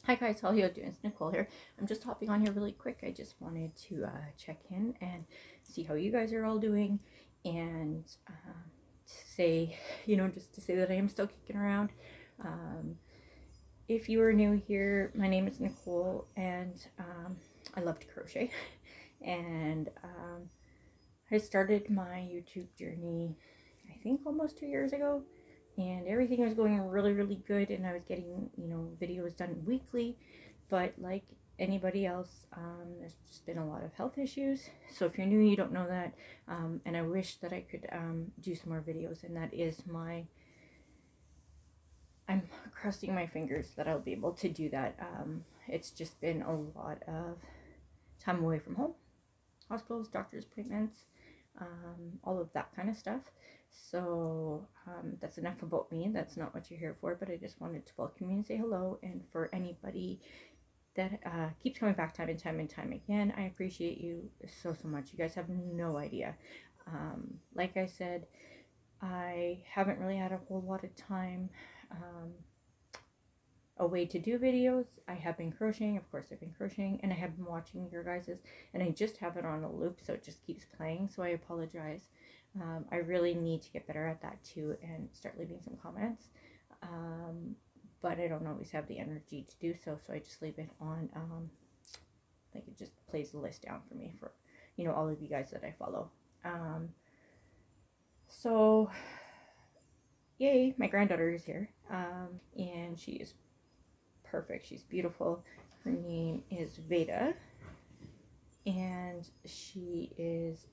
Hi guys, how you doing? It's Nicole here. I'm just hopping on here really quick. I just wanted to check in and see how you guys are all doing, and to say, just to say that I am still kicking around. Um, if you are new here, my name is Nicole, and I love to crochet. And I started my YouTube journey, I think, almost 2 years ago, and everything was going really good, and I was getting, videos done weekly. But like anybody else, there's just been a lot of health issues. So if you're new, you don't know that, and I wish that I could do some more videos, and that is I'm crossing my fingers that I'll be able to do that. It's just been a lot of time away from home, hospitals, doctor's appointments, all of that kind of stuff. So that's enough about me. That's not what you're here for, but I just wanted to welcome you and say hello. And for anybody that keeps coming back time and time again, I appreciate you so much. You guys have no idea. Like I said, I haven't really had a whole lot of time a way to do videos. I have been crocheting, of course I've been crocheting, and I have been watching your guys's, and I just have it on a loop, so it just keeps playing, so I apologize. I really need to get better at that too and start leaving some comments, but I don't always have the energy to do so, so I just leave it on, like it just plays the list down for me for, all of you guys that I follow. So yay, my granddaughter is here, and she is perfect. She's beautiful. Her name is Veda, and she is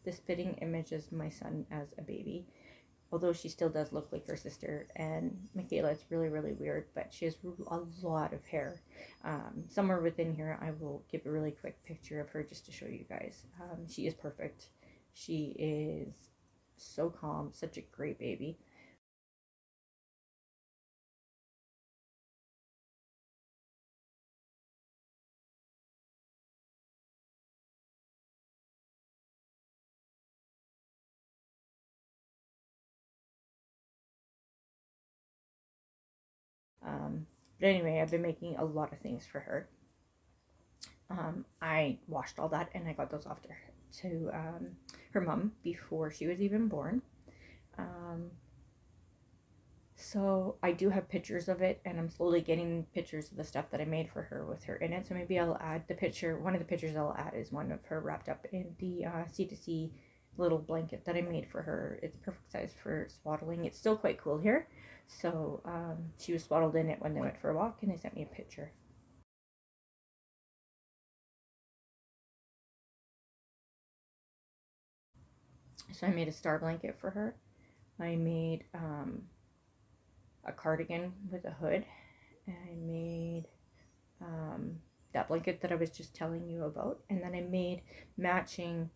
the spitting image as my son as a baby, although she still does look like her sister. And Michaela, it's really weird, but she has a lot of hair. Somewhere within here I will give a really quick picture of her just to show you guys. She is perfect. She is so calm, such a great baby. But anyway, I've been making a lot of things for her. I washed all that and I got those off to her mom before she was even born. So I do have pictures of it, and I'm slowly getting pictures of the stuff that I made for her with her in it. So maybe I'll add the picture. One of the pictures I'll add is one of her wrapped up in the C2C little blanket that I made for her. It's perfect size for swaddling. It's still quite cool here. So she was swaddled in it when they went for a walk, and they sent me a picture. So I made a star blanket for her. I made a cardigan with a hood. And I made that blanket that I was just telling you about. And then I made matching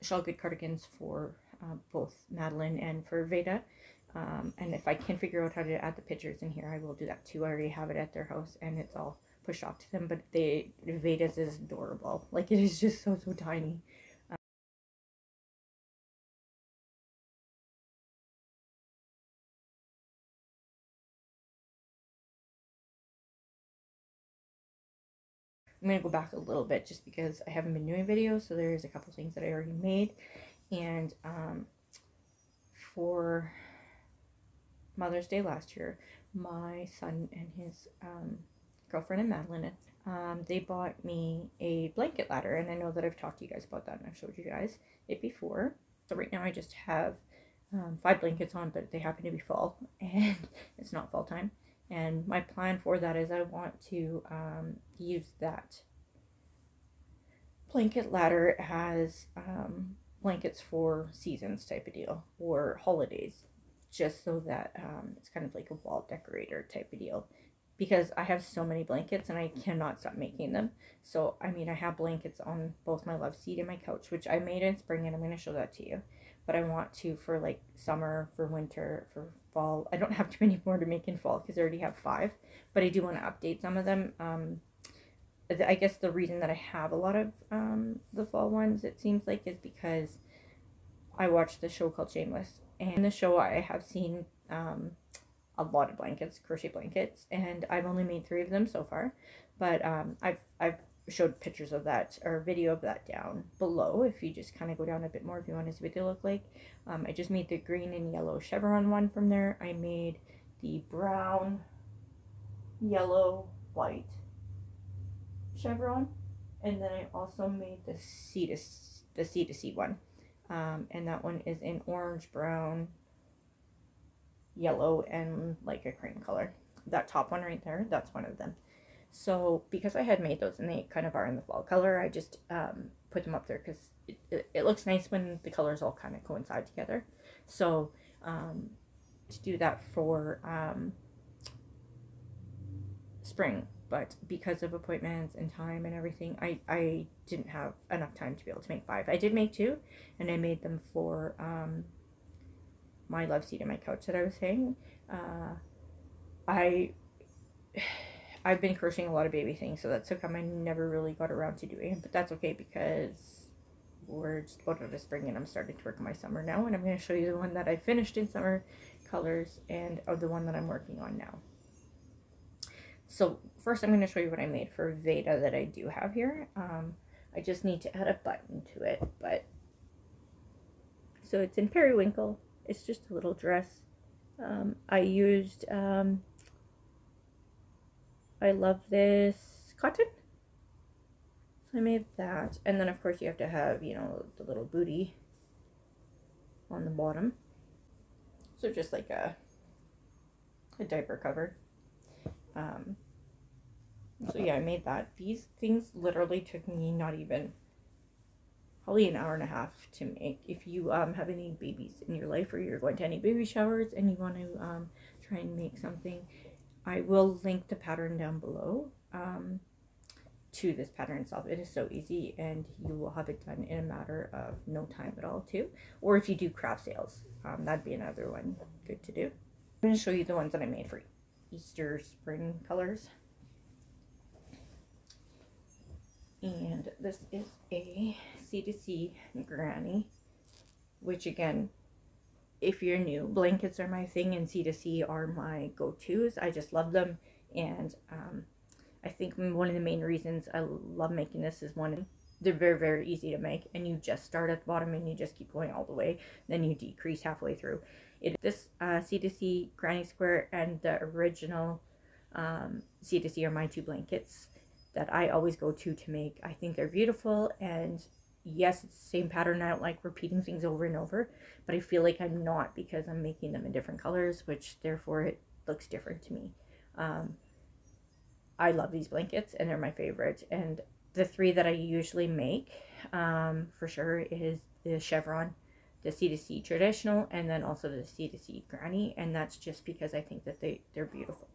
shawl good cardigans for both Madeline and for Veda. And if I can figure out how to add the pictures in here, I will do that too. I already have it at their house and it's all pushed off to them, but Veda's is adorable. Like, it is just so tiny. I'm going to go back a little bit just because I haven't been doing videos, so there's a couple things that I already made. And for Mother's Day last year, my son and his girlfriend and Madeline, they bought me a blanket ladder, and I know that I've talked to you guys about that, and I've showed you guys it before. So right now I just have 5 blankets on, but they happen to be fall, and it's not fall time. And my plan for that is I want to use that blanket ladder as blankets for seasons type of deal, or holidays, just so that it's kind of like a wall decorator type of deal, because I have so many blankets and I cannot stop making them. So I mean, I have blankets on both my love seat and my couch, which I made in spring, and I'm going to show that to you. But I want to for like summer, for winter, for fall. I don't have too many more to make in fall because I already have 5, but I do want to update some of them. I guess the reason that I have a lot of the fall ones, it seems like, is because I watched the show called Shameless. And in the show I have seen a lot of blankets, crochet blankets, and I've only made 3 of them so far. But I've showed pictures of that or video of that down below if you just kind of go down a bit more if you want to see what they look like. I just made the green and yellow chevron one from there. I made the brown, yellow, white chevron, and then I also made the C to C one, and that one is in orange, brown, yellow, and like a cream color. That top one right there, that's one of them. So because I had made those and they kind of are in the fall color, I just put them up there because it looks nice when the colors all kind of coincide together. So to do that for spring, but because of appointments and time and everything, I didn't have enough time to be able to make 5. I did make 2, and I made them for my love seat and my couch that I was saying. I've been crocheting a lot of baby things, so that's how come I never really got around to doing it, but that's okay because we're just about out of spring and I'm starting to work on my summer now, and I'm going to show you the one that I finished in summer colors and the one that I'm working on now. So first I'm going to show you what I made for Veda that I do have here. I just need to add a button to it, but so it's in periwinkle. It's just a little dress. I used I love this cotton, so I made that. And then of course you have to have, you know, the little booty on the bottom, so just like a diaper cover. So yeah, I made that. These things literally took me not even probably an hour and a half to make. If you have any babies in your life or you're going to any baby showers and you want to try and make something, I will link the pattern down below to this pattern itself. It is so easy and you will have it done in a matter of no time at all too. Or if you do craft sales, that'd be another one good to do. I'm going to show you the ones that I made for Easter spring colors. And this is a C2C granny, which again, if you're new, blankets are my thing and C2C are my go-tos. I just love them, and I think one of the main reasons I love making this is one, they're very, very easy to make, and you just start at the bottom and you just keep going all the way, then you decrease halfway through. This C2C granny square and the original C2C are my 2 blankets that I always go to make. I think they're beautiful, and yes, it's the same pattern. I don't like repeating things over and over, but I feel like I'm not, because I'm making them in different colors, which therefore it looks different to me. I love these blankets and they're my favorite, and the 3 that I usually make for sure is the chevron, the C2C traditional, and then also the C2C granny, and that's just because I think that they're beautiful.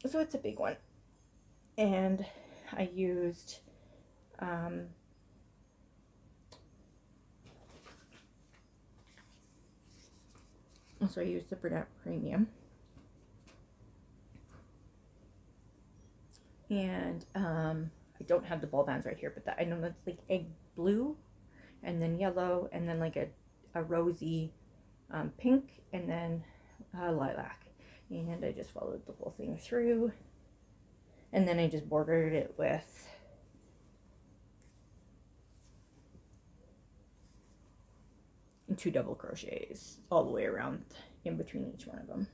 So it's a big one, and I used so I used the Burnett Premium, and I don't have the ball bands right here, but I know that's like egg blue, and then yellow, and then like a rosy pink, and then lilac. And I just followed the whole thing through, and then I just bordered it with two double crochets all the way around in between each one of them.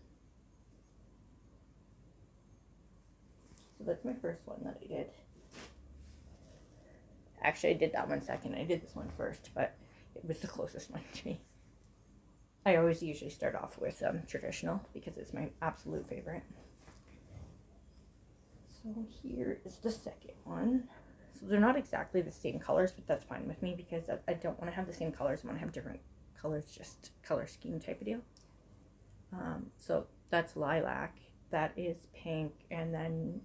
So that's my first one that I did. Actually, I did that one second. I did this one first, but it was the closest one to me. I always usually start off with traditional because it's my absolute favorite. So here is the second one. So they're not exactly the same colors, but that's fine with me because I don't want to have the same colors. I want to have different colors, just color scheme type of deal. So that's lilac, that is pink, and then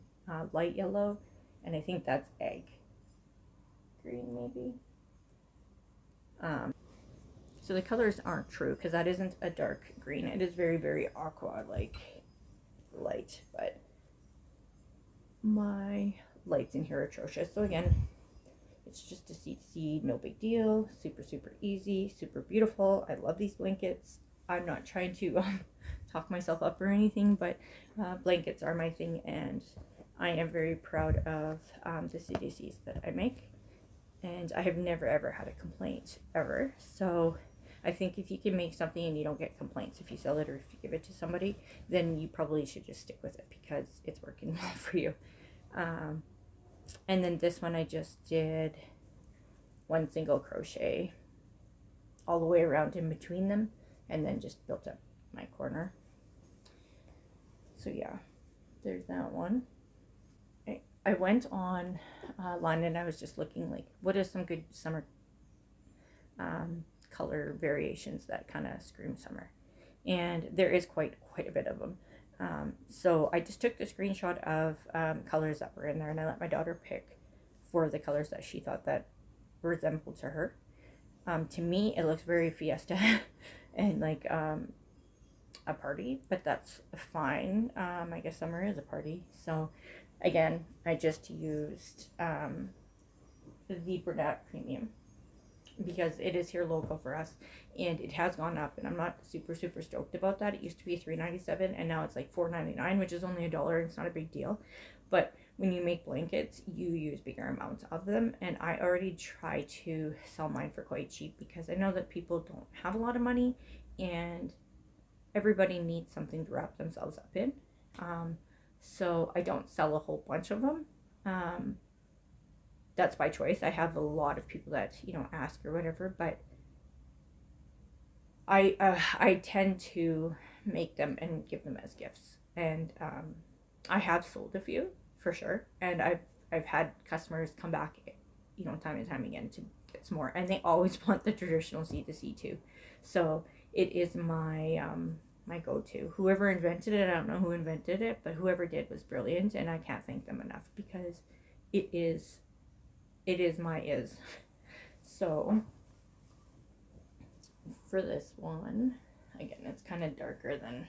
light yellow, and I think that's egg green maybe. So the colors aren't true because that isn't a dark green. It is very, very aqua, like light, but my lights in here are atrocious. So again, it's just a C, no big deal. Super, super easy, super beautiful. I love these blankets. I'm not trying to talk myself up or anything, but blankets are my thing, and I am very proud of the CDCs that I make, and I have never ever had a complaint ever. So I think if you can make something and you don't get complaints if you sell it or if you give it to somebody, then you probably should just stick with it because it's working well for you. And then this one I just did one single crochet all the way around in between them, and then just built up my corner. So yeah, there's that one. I went on line and I was just looking like what are some good summer color variations that kind of scream summer, and there is quite a bit of them. So I just took the screenshot of colors that were in there, and I let my daughter pick for the colors that she thought that resembled to her. To me, it looks very fiesta and like a party, but that's fine. I guess summer is a party. So again, I just used the Burdette Premium because it is here local for us, and it has gone up, and I'm not super stoked about that. It used to be $3.97 and now it's like $4.99, which is only $1. It's not a big deal, but when you make blankets you use bigger amounts of them, and I already try to sell mine for quite cheap because I know that people don't have a lot of money and everybody needs something to wrap themselves up in. So I don't sell a whole bunch of them. That's by choice. I have a lot of people that, you know, ask or whatever, but I tend to make them and give them as gifts. And I have sold a few for sure, and I've had customers come back, you know, time and time again to get some more, and they always want the traditional C2C too. So it is my my go-to. Whoever invented it, I don't know who invented it, but whoever did was brilliant, and I can't thank them enough because it is my is. So for this one, again, it's kind of darker than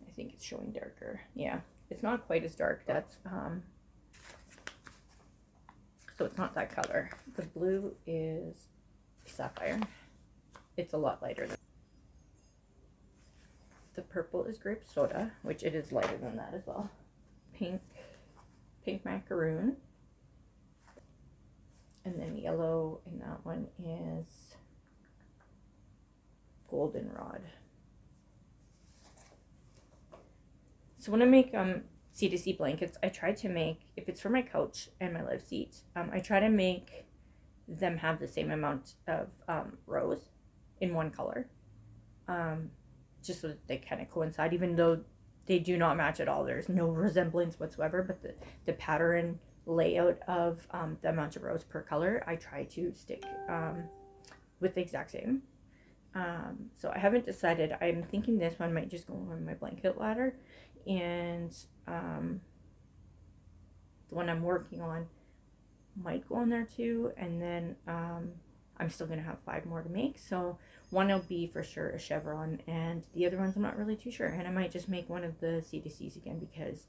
I think it's showing darker. Yeah, it's not quite as dark. That's so it's not that color. The blue is sapphire. It's a lot lighter than the purple is grape soda, which it is lighter than that as well. Pink macaroon. And then yellow, and that one is goldenrod. So when I make C2C blankets, I try to make, if it's for my couch and my love seat, I try to make them have the same amount of rows in one color, just so that they kind of coincide, even though they do not match at all. There's no resemblance whatsoever, but the pattern layout of the amount of rows per color, I try to stick with the exact same. So I haven't decided. I'm thinking this one might just go on my blanket ladder, and the one I'm working on might go on there too, and then I'm still gonna have 5 more to make. So one will be for sure a chevron, and the other ones I'm not really too sure, and I might just make one of the C2Cs again because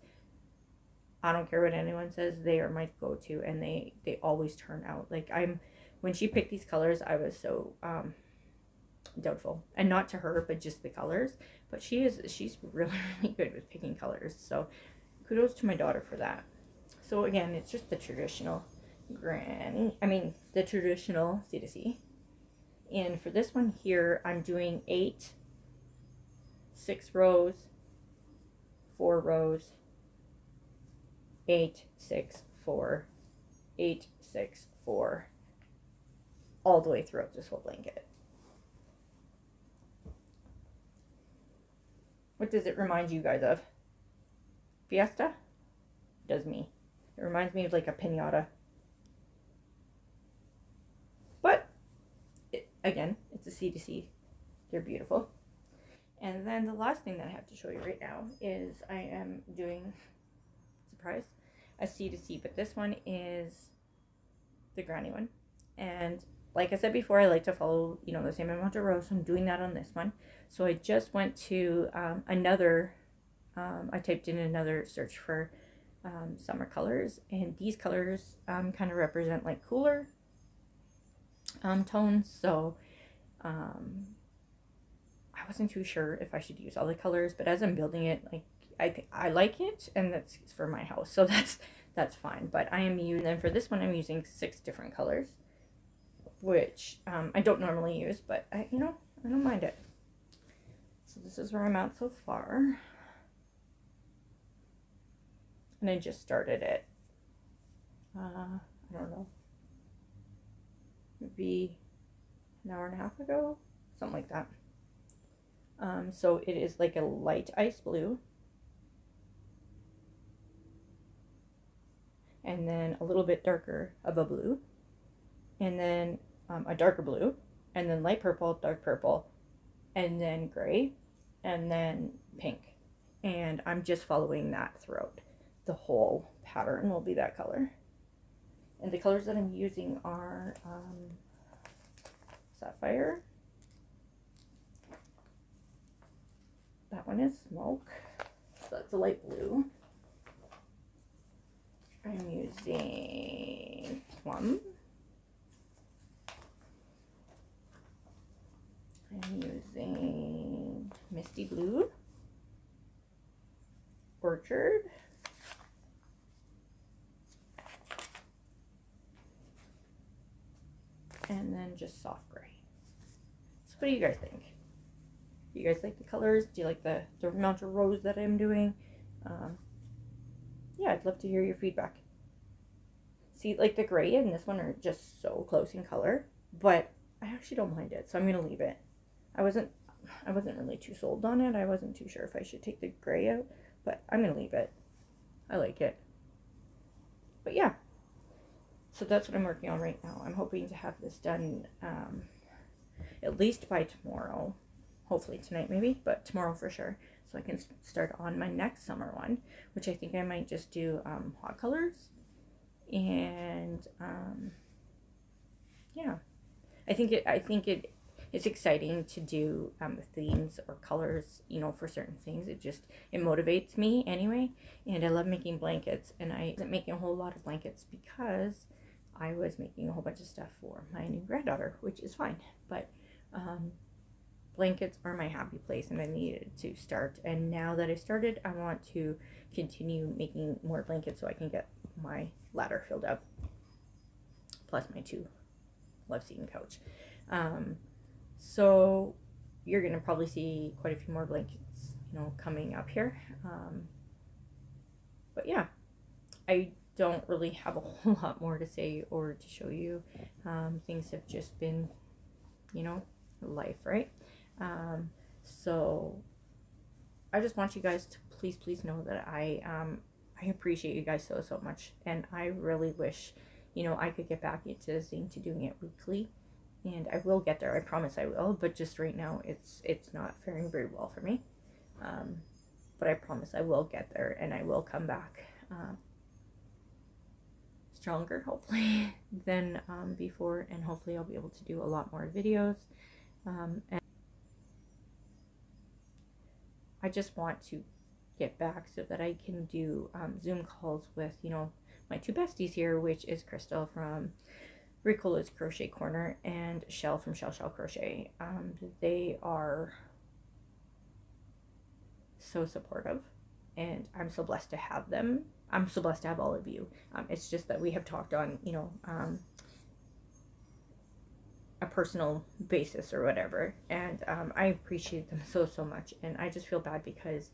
I don't care what anyone says, they are my go-to, and they always turn out. Like, when she picked these colors, I was so doubtful, and not to her, but just the colors. But she's really good with picking colors, so kudos to my daughter for that. So again, it's just the traditional the traditional C2C. And for this one here, I'm doing 8, 6 rows, 4 rows, 8, 6, 4, 8, 6, 4, all the way throughout this whole blanket. What does it remind you guys of? Fiesta? It does me. It reminds me of like a piñata. But, again, it's a C2C. They're beautiful. And then the last thing that I have to show you right now is I am doing, surprise, a C2C, but this one is the granny one. And like I said before, I like to follow, you know, the same amount of rows, so I'm doing that on this one. So I just went to I typed in another search for summer colors, and these colors kind of represent like cooler tones. So I I wasn't too sure if I should use all the colors, but as I'm building it, like I like it, and that's for my house, so that's fine. But I am using, and for this one I'm using 6 different colors, which I don't normally use, but I don't mind it. So this is where I'm at so far, and I just started it. I don't know, maybe an hour and a half ago, something like that. So it is like a light ice blue, and then a little bit darker of a blue, and then a darker blue, and then light purple, dark purple, and then gray, and then pink. And I'm just following that throughout. The whole pattern will be that color. And the colors that I'm using are Sapphire. That one is Smoke. So that's a light blue. I'm using Plum. I'm using Misty Blue. Orchard. And then just soft gray. So what do you guys think? Do you guys like the colors? Do you like the amount of rows that I'm doing? Yeah, I'd love to hear your feedback. See, like the gray and this one are just so close in color, but I actually don't mind it, so I'm gonna leave it. I wasn't really too sold on it. I wasn't too sure if I should take the gray out, but I'm gonna leave it. I like it. But yeah, so that's what I'm working on right now. I'm hoping to have this done at least by tomorrow. Hopefully tonight maybe, but tomorrow for sure. So I can start on my next summer one, which I think I might just do hot colors. And yeah, I think it's exciting to do themes or colors, you know, for certain things. It motivates me anyway. And I love making blankets, and I wasn't making a whole lot of blankets because I was making a whole bunch of stuff for my new granddaughter, which is fine. But blankets are my happy place, and I needed to start. And now that I started, I want to continue making more blankets so I can get my ladder filled up, plus my 2 love seat and couch. So you're gonna probably see quite a few more blankets, you know, coming up here. But yeah, I don't really have a whole lot more to say or to show you. Things have just been, you know, life, right? So I just want you guys to please know that I appreciate you guys so much, and I really wish, you know, I could get back into to doing it weekly, and I will get there. I promise I will. But just right now, it's not faring very well for me. But I promise I will get there, and I will come back stronger, hopefully, than before, and hopefully I'll be able to do a lot more videos. And I just want to get back so that I can do Zoom calls with, you know, my 2 besties here, which is Crystal from Ricola's Crochet Corner and Shell from Shell Crochet. They are so supportive, and I'm so blessed to have them. I'm so blessed to have all of you. It's just that we have talked on, you know, a personal basis or whatever, and I appreciate them so much. And I just feel bad because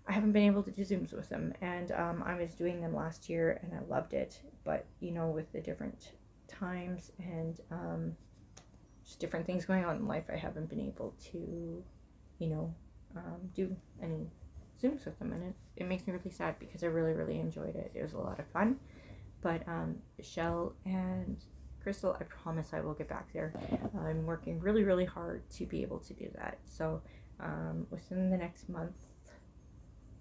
I haven't been able to do Zooms with them, and I was doing them last year and I loved it, but you know, with the different times and just different things going on in life, I haven't been able to, you know, do any Zooms with them, and it makes me really sad because I really enjoyed it. It was a lot of fun. But Shell and Crystal, I promise I will get back there. I'm working really hard to be able to do that. So within the next month,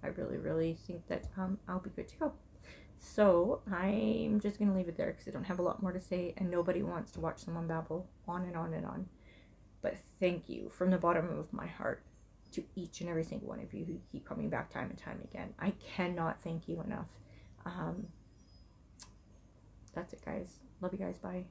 I really think that I'll be good to go. So I'm just gonna leave it there because I don't have a lot more to say, and nobody wants to watch someone babble on and on. But thank you from the bottom of my heart to each and every single one of you who keep coming back time and time again. I cannot thank you enough. That's it, guys. Love you guys. Bye.